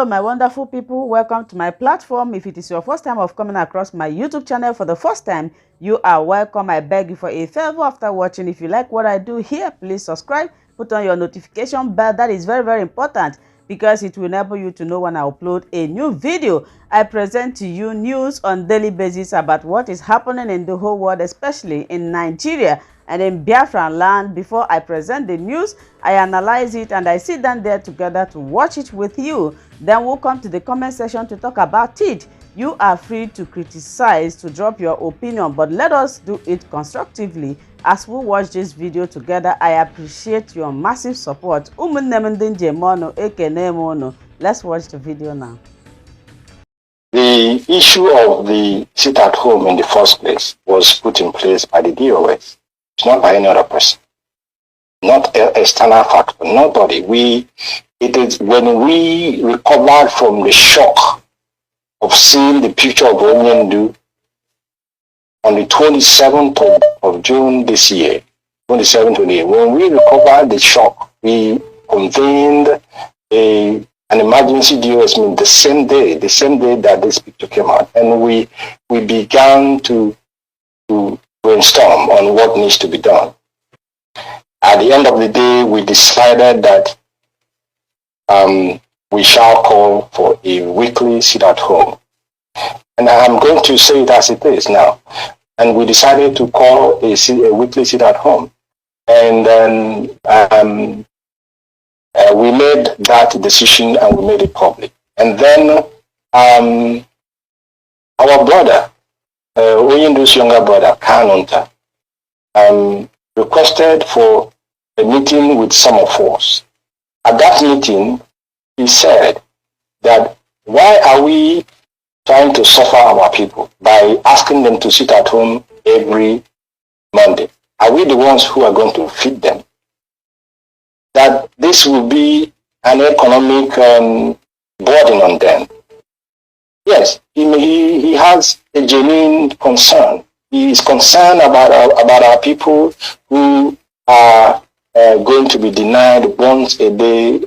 my wonderful people, welcome to my platform. If it is your first time of coming across my YouTube channel for the first time, you are welcome. I beg you for a favor after watching. If you like what I do here, please subscribe, put on your notification bell. That is very, very important because it will enable you to know when I upload a new video. I present to you news on daily basis about what is happening in the whole world, especially in Nigeria and in Biafran land. Before I present the news, I analyze it and I sit down there together to watch it with you. Then we'll come to the comment section to talk about it. You are free to criticize, to drop your opinion, but let us do it constructively as we watch this video together. I appreciate your massive support. Let's watch the video now. The issue of the sit at home in the first place was put in place by the DOS. It's not by any other person, not an external factor, nobody. It is when we recovered from the shock of seeing the picture of Onyendu on the 27th of June this year, 27th, when we recovered the shock, we convened an emergency DOS meeting the same day that this picture came out, and we began to brainstorm on what needs to be done. At the end of the day, we decided that we shall call for a weekly sit-at-home. And I'm going to say it as it is now. And we decided to call a weekly sit-at-home. And then we made that decision and we made it public. And then our brother, Onyendu's younger brother, Kanunta, requested for a meeting with some of us. At that meeting, he said that why are we trying to suffer our people by asking them to sit at home every Monday? Are we the ones who are going to feed them? That this will be an economic burden on them. Yes, he has a genuine concern. He is concerned about our people who are going to be denied once a day,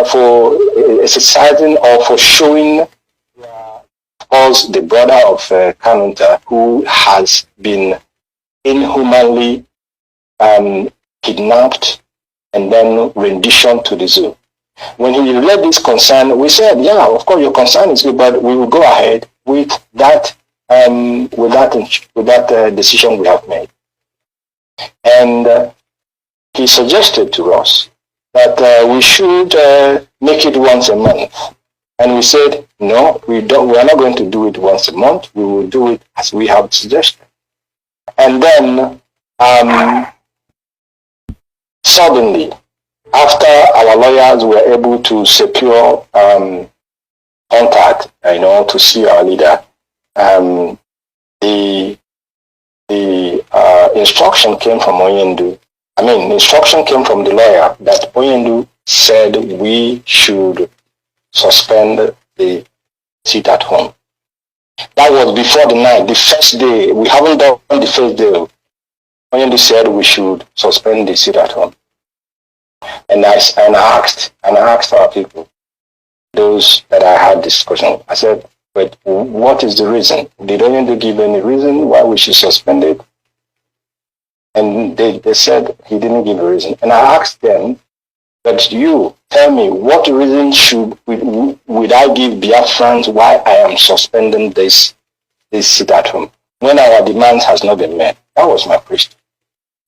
for exercising or for showing us the brother of Kanunta who has been inhumanly kidnapped and then renditioned to the zoo. When he relayed this concern, we said, yeah, of course your concern is good, but we will go ahead with that decision we have made. And he suggested to us that we should make it once a month. And we said, no, we are not going to do it once a month. We will do it as we have suggested. And then suddenly, after our lawyers were able to secure contact, to see our leader, the instruction came from Onyendu. Instruction came from the lawyer that Onyendu said we should suspend the sit at home. That was before the night, the first day. We haven't done the first day. Onyendu said we should suspend the sit at home. And I asked our people, those that I had discussion, I said, but what is the reason? Did Onyendu give any reason why we should suspend it? And they said he didn't give a reason. And I asked them, but you tell me, what reason would I give Biafrans why I am suspending this sit at home when our demands has not been met? That was my question.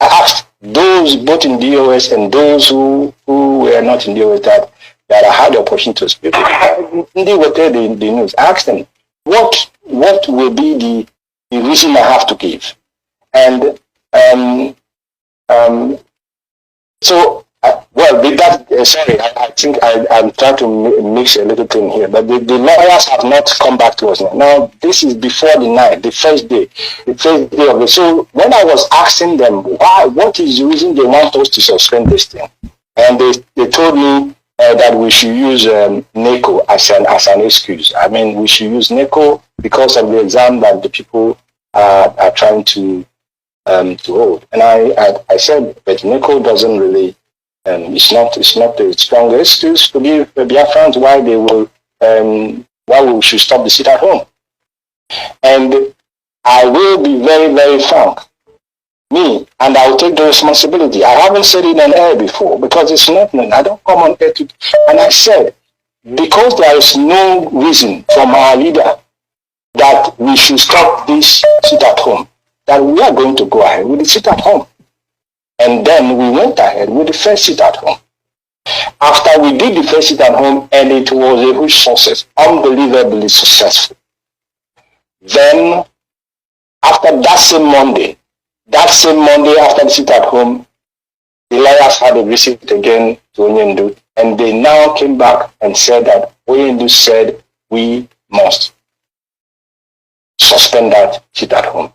I asked those both in DOS and those who were not in DOS that I had the opportunity to speak with. They were there the news. I asked them, what will be the reason I have to give? And I think I'm trying to mix a little thing here, but the lawyers have not come back to us now. Now, this is before the night, the first day of the. So when I was asking them what is the reason they want us to suspend this thing, and they told me that we should use NECO as an excuse. We should use NECO because of the exam that the people are trying to hold. And I said, but NECO doesn't really It's not a strong excuse to give the Biafrans why we should stop the sit at home. And I will be very, very frank. Me, and I will take the responsibility. I haven't said it on air before because it's not. I don't come on air to. And I said, because there is no reason from our leader that we should stop this sit at home, that we are going to go ahead with the sit at home. And then we went ahead with the first sit at home. After we did the first sit at home, and it was a huge success, unbelievably successful. Then, after that same Monday after the sit at home, the lawyers had a visit again to Onyendu, and they now came back and said that Onyendu said we must suspend that sit at home.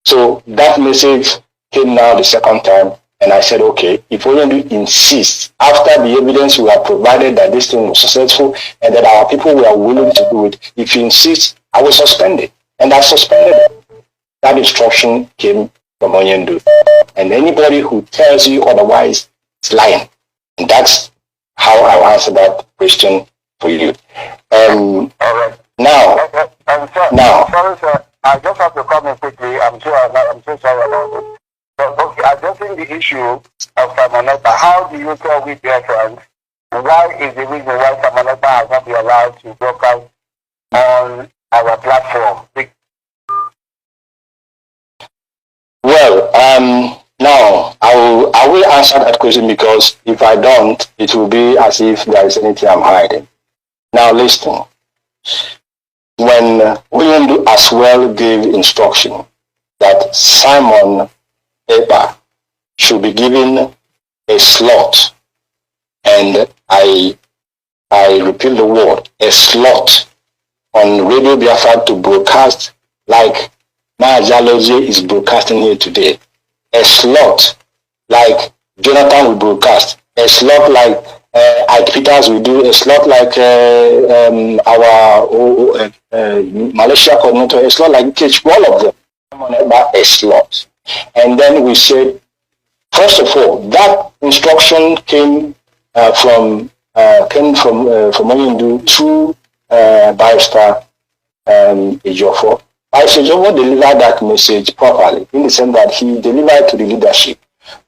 So that message came now the second time, and I said, okay, if Onyendu insists, after the evidence we have provided that this thing was successful and that our people were willing to do it, if he insists, I will suspend it. And I suspended it. That instruction came from Onyendu. And anybody who tells you otherwise is lying. And that's how I'll answer that question for you. All right. Now, sorry, sir. I just have to comment quickly. I'm so sorry about it. But okay, addressing the issue of Samoneta, how do you tell with Biafrans? Why is the reason why Samoneta has not been allowed to broadcast on our platform? Well, now I will answer that question, because if I don't, it will be as if there is anything I'm hiding. Now listen. When Onyendu as well gave instruction that Simon EKPA should be given a slot, and I repeat the word, a slot on Radio Biafra to broadcast like Maazalozie is broadcasting here today, a slot like Jonathan will broadcast, a slot like Ike Peters will do, a slot like our Malaysia coordinator, a slot like Kitch, all of them, a slot. And then we said, first of all, that instruction came from Onyendu through Barrister Ejiofor. Barrister Ejiofor delivered that message properly, in the sense that he delivered to the leadership.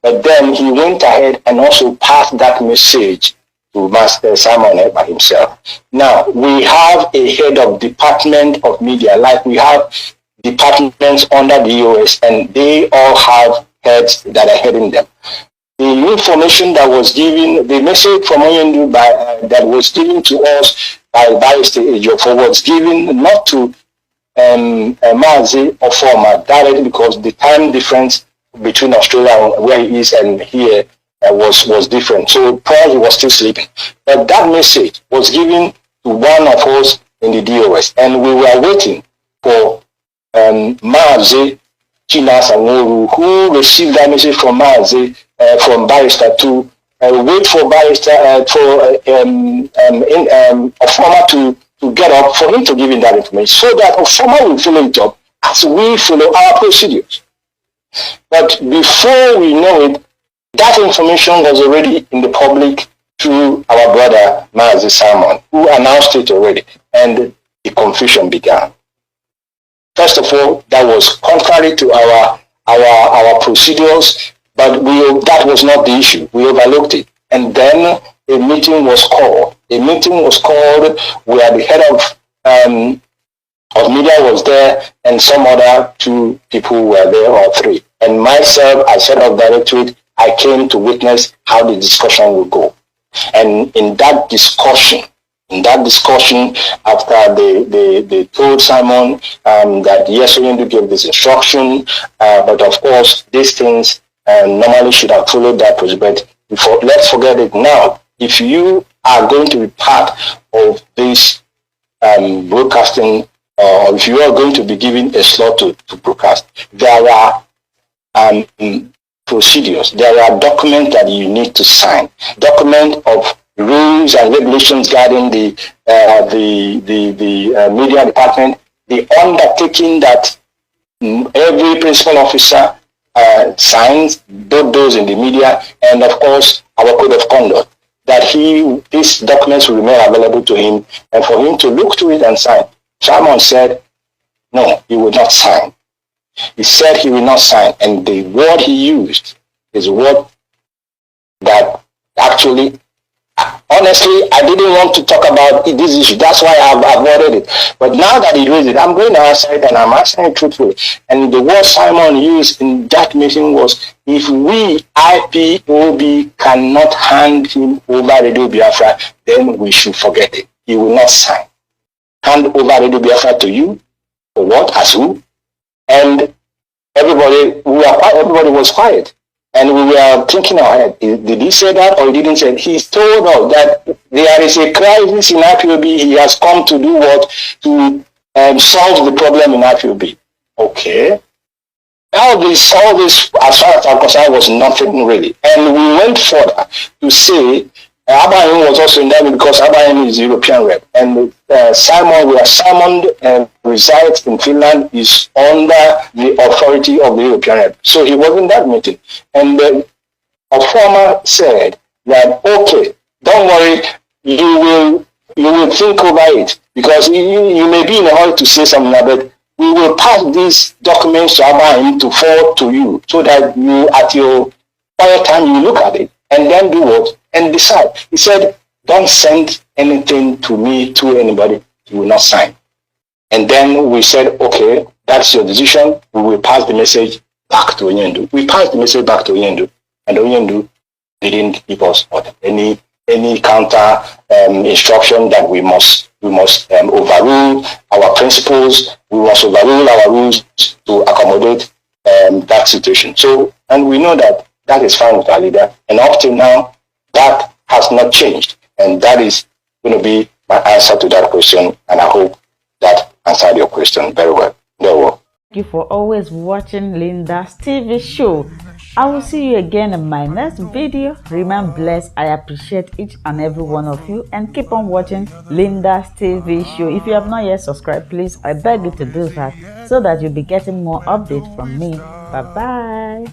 But then he went ahead and also passed that message to Master Simon EKPA himself. Now, we have a head of Department of Media, like we have departments under the EOS, and they all have heads that are heading them. The information that was given, the message from Onyendu that was given to us by Barrister Ejiofor was given not to Maazi or former directly, because the time difference between Australia where he is and here was different. So probably he was still sleeping. But that message was given to one of us in the DOS, and we were waiting for Maazi Chinas Anworu, who received that message from Maazi from Barrister to wait for Barrister Ofoma to get up for him to give him that information, so that Ofoma will follow it up as we follow our procedures. But before we know it, that information was already in the public through our brother Maazi Simon, who announced it already, and the confusion began. First of all, that was contrary to our procedures, but that was not the issue. We overlooked it. And then a meeting was called. A meeting was called where the head of media was there, and some other two people were there, or three. And myself, as head of directorate, I came to witness how the discussion would go. And in that discussion, after they told Simon that yes, Onyendu gave this instruction, but of course these things normally should have followed that procedure. But let's forget it now. If you are going to be part of this broadcasting, or if you are going to be given a slot to broadcast, there are procedures. There are documents that you need to sign. Document of rules and regulations guiding the media department. The undertaking that every principal officer signs, both those in the media and of course our code of conduct, that these documents will remain available to him and for him to look to it and sign. Simon said, no, he would not sign. He said he will not sign, and the word he used is a word that actually, honestly, I didn't want to talk about this issue. That's why I've avoided it. But now that he raised it, I'm going to answer it, and I'm answering it truthfully. And the word Simon used in that meeting was, if we, IPOB, cannot hand him over Radio Biafra, then we should forget it. He will not sign. Hand over Radio Biafra to you, for what, as who? And everybody was quiet. And we were thinking ahead, did he say that or he didn't say it? He told us that there is a crisis in IPOB. He has come to do what? To solve the problem in IPOB. Okay. All this, as far as I'm concerned, was nothing really. And we went further to say, Abraham was also in that because Abraham is European rep. And Simon resides in Finland, is under the authority of the European rep. So he was in that meeting. And a former said that, okay, don't worry, you will think over it because you may be in a hurry to say something, but we will pass these documents to Abraham to forward to you so that you, at your quiet time, you look at it and then do what? And decide. He said, don't send anything to me, to anybody. You will not sign. And then we said, okay, that's your decision. We will pass the message back to Onyendu. We passed the message back to Onyendu. And Onyendu didn't give us any counter instruction that we must overrule our principles. We must overrule our rules to accommodate that situation. So, and we know that is fine with our leader. And up till now, that has not changed. And that is going to be my answer to that question. And I hope that answered your question very well. Thank you for always watching Linda's TV show. I will see you again in my next video. Remain blessed. I appreciate each and every one of you. And keep on watching Linda's TV show. If you have not yet subscribed, please, I beg you to do that so that you'll be getting more updates from me. Bye-bye.